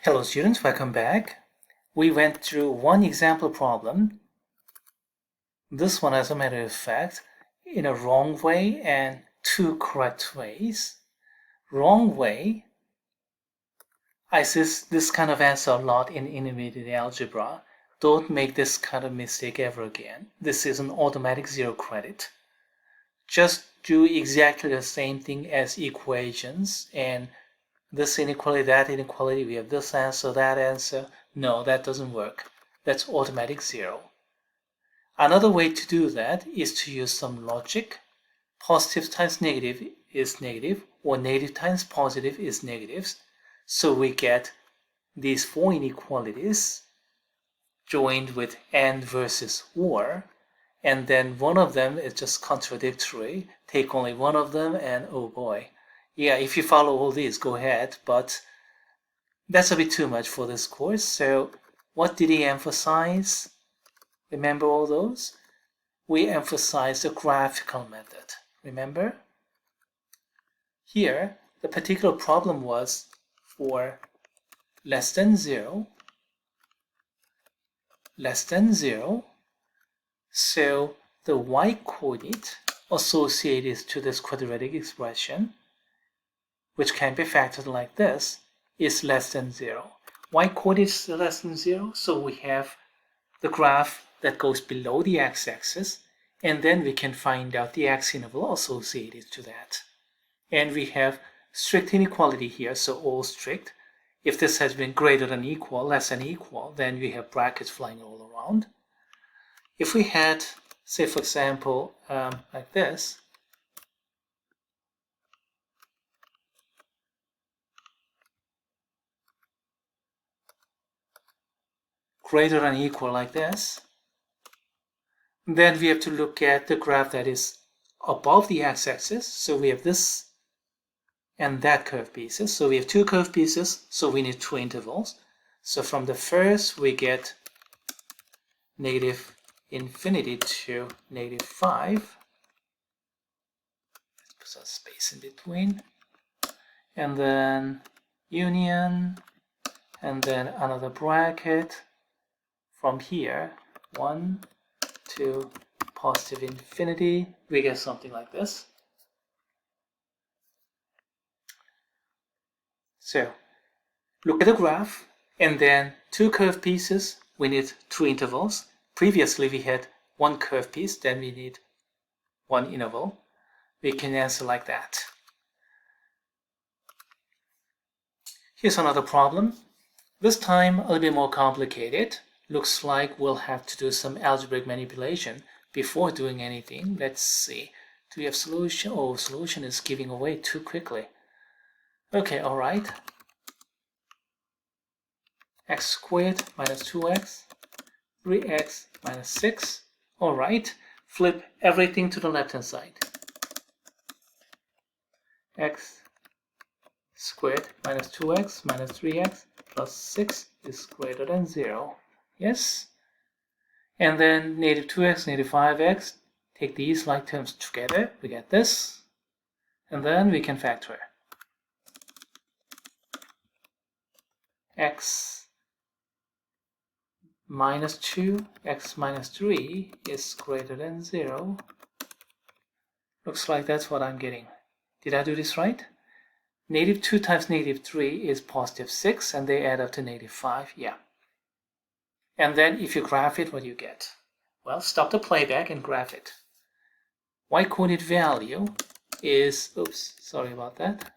Hello students, welcome back. We went through one example problem, this one as a matter of fact, in a wrong way and two correct ways. Wrong way, I see this kind of answer a lot in intermediate algebra. Don't make this kind of mistake ever again. This is an automatic 0 credit. Just do exactly the same thing as equations and this inequality, that inequality, we have this answer, that answer. No, that doesn't work. That's automatic 0. Another way to do that is to use some logic. Positive times negative is negative, or negative times positive is negatives. So we get these four inequalities joined with and versus or, and then one of them is just contradictory. Take only one of them and oh boy. Yeah, if you follow all these, go ahead, but that's a bit too much for this course. So what did he emphasize? Remember all those? We emphasize the graphical method. Remember? Here, the particular problem was for less than 0, less than 0. So the y-coordinate associated to this quadratic expression, which can be factored like this, is less than 0. Y-coordinate is less than 0, so we have the graph that goes below the x-axis, and then we can find out the x-interval associated to that. And we have strict inequality here, so all strict. If this has been greater than equal, less than equal, then we have brackets flying all around. If we had, say for example, like this, greater than equal like this, then we have to look at the graph that is above the x-axis. So we have this and that curve pieces. So we have two curve pieces, so we need two intervals. So from the first we get negative infinity to negative 5. Let's put some space in between. And then union, and then another bracket from here, 1 to positive infinity. We get something like this. So look at the graph, and then two curve pieces, we need two intervals. Previously we had one curve piece, then we need one interval. We can answer like that. Here's another problem. This time a little bit more complicated. Looks like we'll have to do some algebraic manipulation before doing anything. Let's see. Do we have solution? Oh, solution is giving away too quickly. Okay, all right. X squared minus 2x, 3x minus 6. All right. Flip everything to the left-hand side. X squared minus 2x minus 3x plus 6 is greater than 0. Yes? And then negative 2x, negative 5x, take these like terms together, we get this. And then we can factor. X minus 2, x minus 3 is greater than 0. Looks like that's what I'm getting. Did I do this right? Negative 2 times negative 3 is positive 6, and they add up to negative 5. Yeah. And then if you graph it, what do you get? Well, stop the playback and graph it. Y-coordinate value is, oops, sorry about that.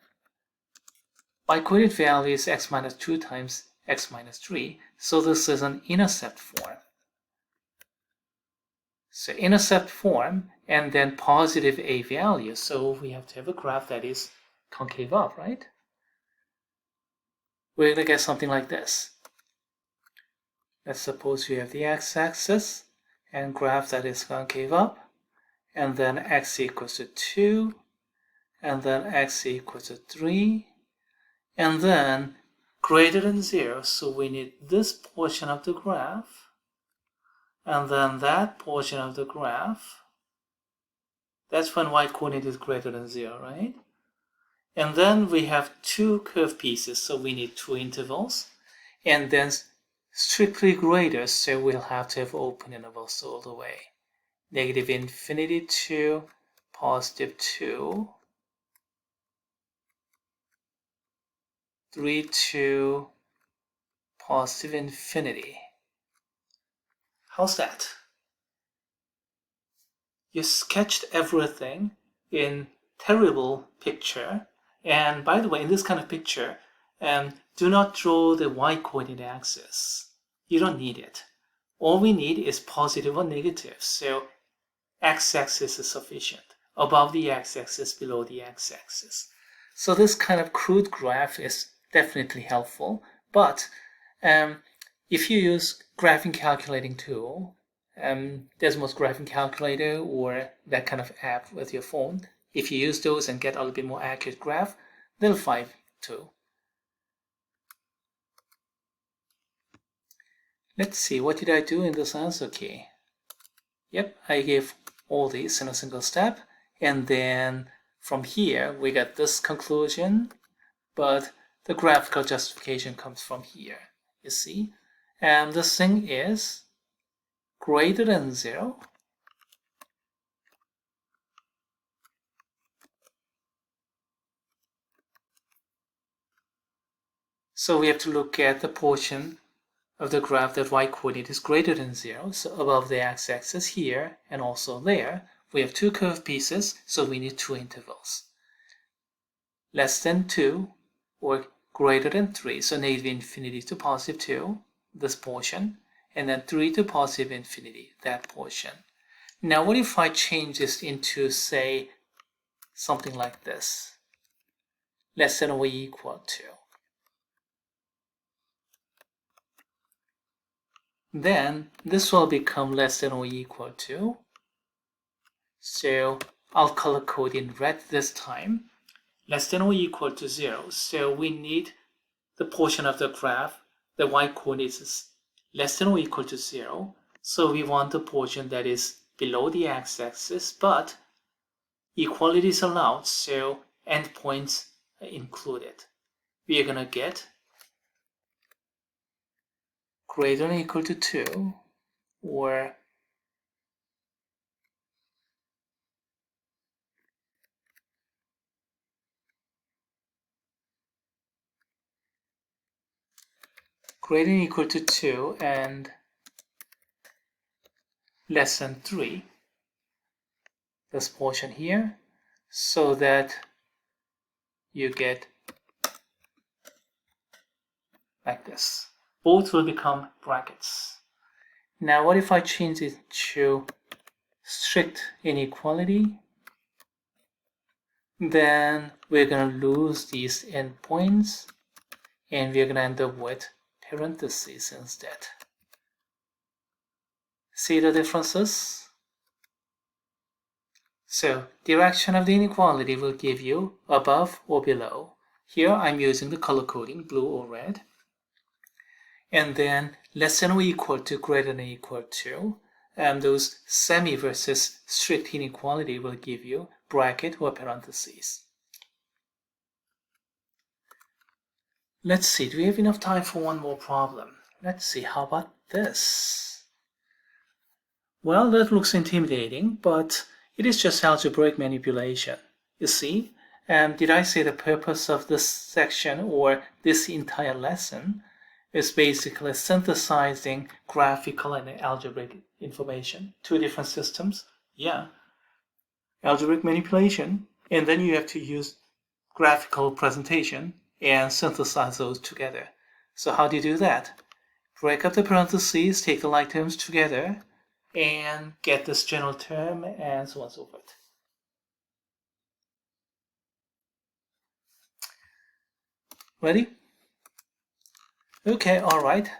Y-coordinate value is x minus 2 times x minus 3. So this is an intercept form. So intercept form and then positive a value. So we have to have a graph that is concave up, right? We're going to get something like this. Let's suppose you have the x-axis and graph that is concave up, and then x equals to 2, and then x equals to 3, and then greater than 0, so we need this portion of the graph, and then that portion of the graph. That's when y-coordinate is greater than 0, right? And then we have two curve pieces, so we need two intervals. and then strictly greater, so we'll have to have open intervals all the way. Negative infinity to positive 2, 3 to positive infinity. How's that? You sketched everything in terrible picture. And by the way, in this kind of picture, do not draw the y-coordinate axis. You don't need it. All we need is positive or negative. So x-axis is sufficient. Above the x-axis, below the x-axis. So this kind of crude graph is definitely helpful. But if you use graphing calculating tool, Desmos graphing calculator or that kind of app with your phone, if you use those and get a little bit more accurate graph, they'll fine too. Let's see, what did I do in this answer key? Yep, I gave all these in a single step, and then from here we got this conclusion, but the graphical justification comes from here, you see? And this thing is greater than 0. So we have to look at the portion of the graph that y-coordinate is greater than 0, so above the x-axis here and also there. We have two curved pieces, so we need two intervals. Less than 2 or greater than 3, so negative infinity to positive 2, this portion, and then 3 to positive infinity, that portion. Now what if I change this into, say, something like this? Less than or equal to. Then this will become less than or equal to. So I'll color code in red this time. Less than or equal to 0. So we need the portion of the graph, the y-coordinate is less than or equal to 0. So we want the portion that is below the x-axis, but equality is allowed, so endpoints are included. We are going to get greater than or equal to 2 or greater than or equal to 2 and less than 3, this portion here, so that you get like this. Both will become brackets. Now what if I change it to strict inequality? Then we're going to lose these endpoints and we're going to end up with parentheses instead. See the differences? So direction of the inequality will give you above or below. Here I'm using the color coding, blue or red. And then less than or equal to, greater than or equal to. And those semi versus strict inequality will give you bracket or parentheses. Let's see, do we have enough time for one more problem? Let's see, how about this? Well, that looks intimidating, but it is just algebraic manipulation. You see, did I say the purpose of this section or this entire lesson is basically synthesizing graphical and algebraic information, two different systems? Yeah, algebraic manipulation, and then you have to use graphical presentation and synthesize those together. So how do you do that? Break up the parentheses, take the like terms together, and get this general term, and so on and so forth. Ready? Okay, alright.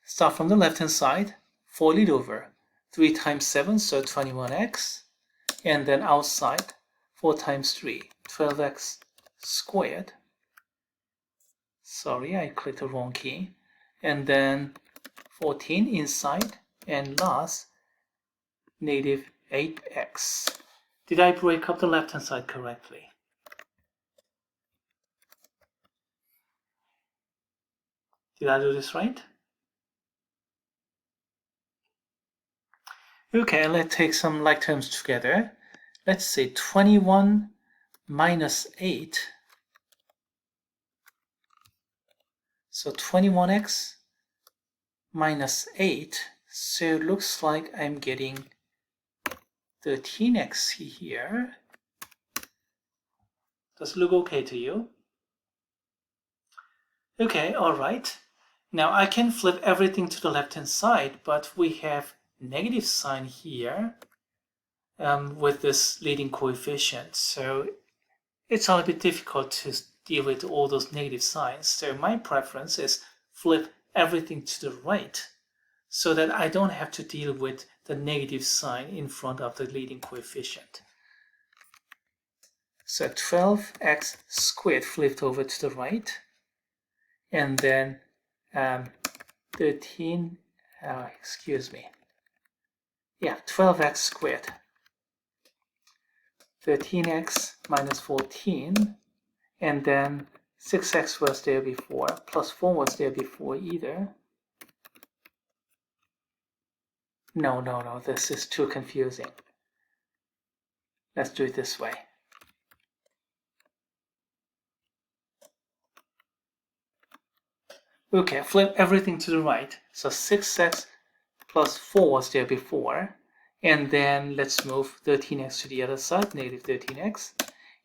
Start from the left-hand side, fold it over. 3 times 7, so 21x. And then outside, 4 times 3, 12x squared. Sorry, I clicked the wrong key. And then 14 inside, and last, negative 8x. Did I break up the left-hand side correctly? Did I do this right? Okay, let's take some like terms together. Let's say 21 minus 8. So 21x minus 8. So it looks like I'm getting 13x here. Does it look okay to you? Okay, all right. Now I can flip everything to the left-hand side, but we have negative sign here with this leading coefficient. So it's a little bit difficult to deal with all those negative signs. So my preference is flip everything to the right so that I don't have to deal with the negative sign in front of the leading coefficient. So 12x squared flipped over to the right, and then 12x squared. 13x minus 14, and then 6x was there before, plus 4 was there before either. No, this is too confusing. Let's do it this way. Okay, flip everything to the right. So 6x plus 4 was there before. And then let's move 13x to the other side, negative 13x.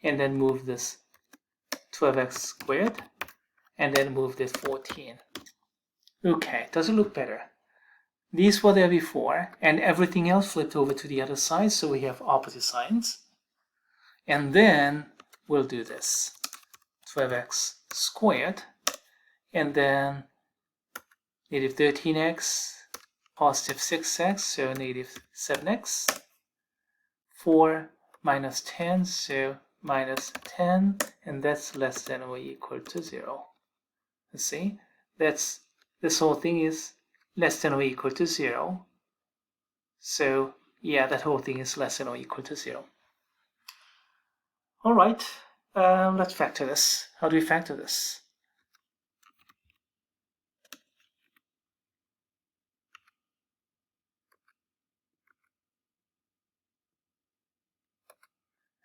And then move this 12x squared. And then move this 14. Okay, does it look better? These were there before, and everything else flipped over to the other side, so we have opposite signs. And then we'll do this. 12x squared, and then negative 13x, positive 6x, so negative 7x. 4 minus 10, so minus 10, and that's less than or equal to 0. You see, this whole thing is less than or equal to 0. So yeah, that whole thing is less than or equal to 0. All right, let's factor this. How do we factor this?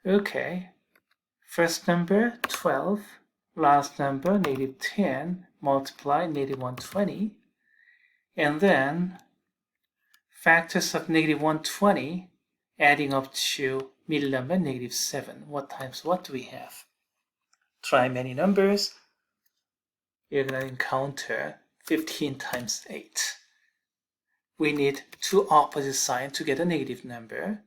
Okay, first number 12, last number negative 10, multiply negative 120, and then factors of negative 120 adding up to middle number negative 7. What times what do we have? Try many numbers. You're going to encounter 15 times 8. We need two opposite signs to get a negative number.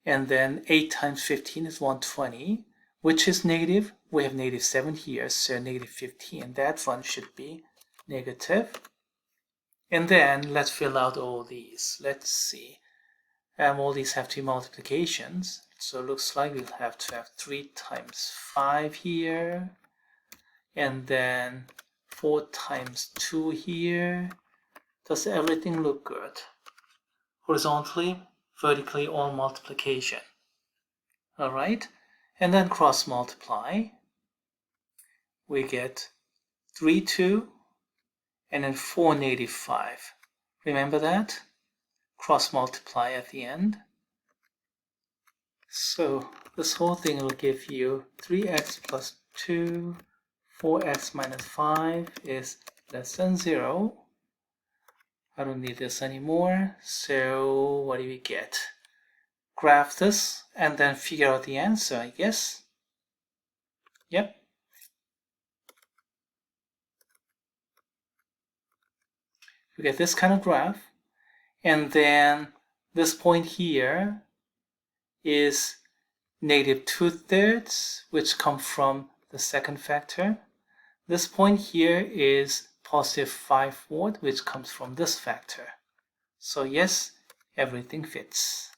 And then 8 times 15 is 120. Which is negative? We have negative 7 here, so negative 15. That one should be negative. And then let's fill out all these. Let's see. All these have two multiplications. So it looks like we'll have to have 3 times 5 here. And then 4 times 2 here. Does everything look good? Horizontally, vertically, all multiplication. All right, and then cross multiply. We get 3, 2, and then 4, negative 5. Remember that? Cross multiply at the end. So this whole thing will give you 3x plus 2, 4x minus 5 is less than 0. I don't need this anymore, so what do we get? Graph this and then figure out the answer, I guess. Yep. We get this kind of graph, and then this point here is negative 2/3, which comes from the second factor. This point here is positive 5/4, which comes from this factor. So yes, everything fits.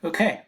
Okay,